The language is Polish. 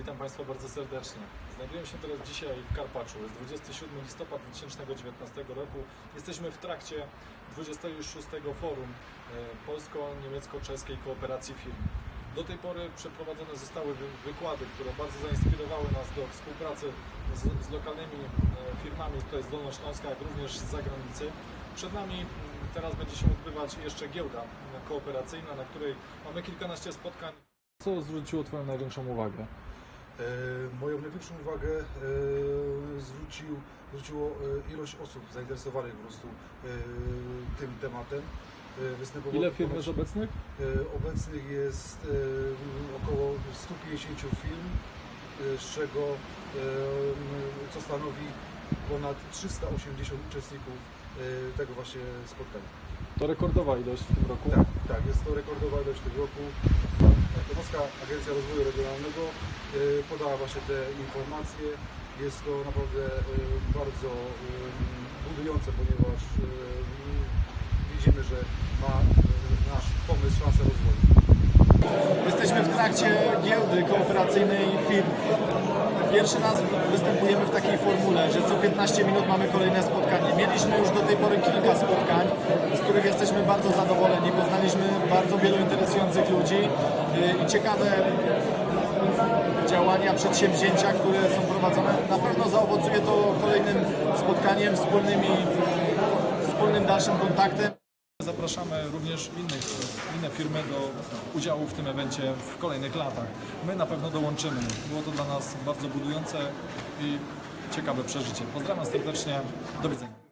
Witam Państwa bardzo serdecznie. Znajduję się teraz dzisiaj w Karpaczu. Jest 27 listopada 2019 roku. Jesteśmy w trakcie 26. Forum Polsko-Niemiecko-Czeskiej Kooperacji Firm. Do tej pory przeprowadzone zostały wykłady, które bardzo zainspirowały nas do współpracy z lokalnymi firmami tutaj z Dolnośląska, jak również z zagranicy. Przed nami teraz będzie się odbywać jeszcze giełda kooperacyjna, na której mamy kilkanaście spotkań. Co zwróciło Twoją największą uwagę? Moją największą uwagę zwróciło ilość osób zainteresowanych po prostu tym tematem. Ile firm jest obecnych? Obecnych jest około 150 firm, z czego co stanowi ponad 380 uczestników tego właśnie spotkania. To rekordowa ilość w tym roku? Tak, jest to rekordowa ilość w tym roku. Polska Agencja Rozwoju Regionalnego podała właśnie te informacje. Jest to naprawdę bardzo budujące, ponieważ widzimy, że ma nasz pomysł szansę rozwoju. Jesteśmy w trakcie giełdy kooperacyjnej firm. Pierwszy raz występujemy w takiej formule, że co 15 minut mamy kolejne spotkanie. Mieliśmy już do tej pory kilka spotkań, z których jesteśmy bardzo zadowoleni. Poznaliśmy bardzo wielu interesujących ludzi i ciekawe działania, przedsięwzięcia, które są prowadzone. Na pewno zaowocuje to kolejnym spotkaniem, wspólnym dalszym kontaktem. Zapraszamy również inne firmy do udziału w tym evencie w kolejnych latach. My na pewno dołączymy. Było to dla nas bardzo budujące i ciekawe przeżycie. Pozdrawiam serdecznie. Do widzenia.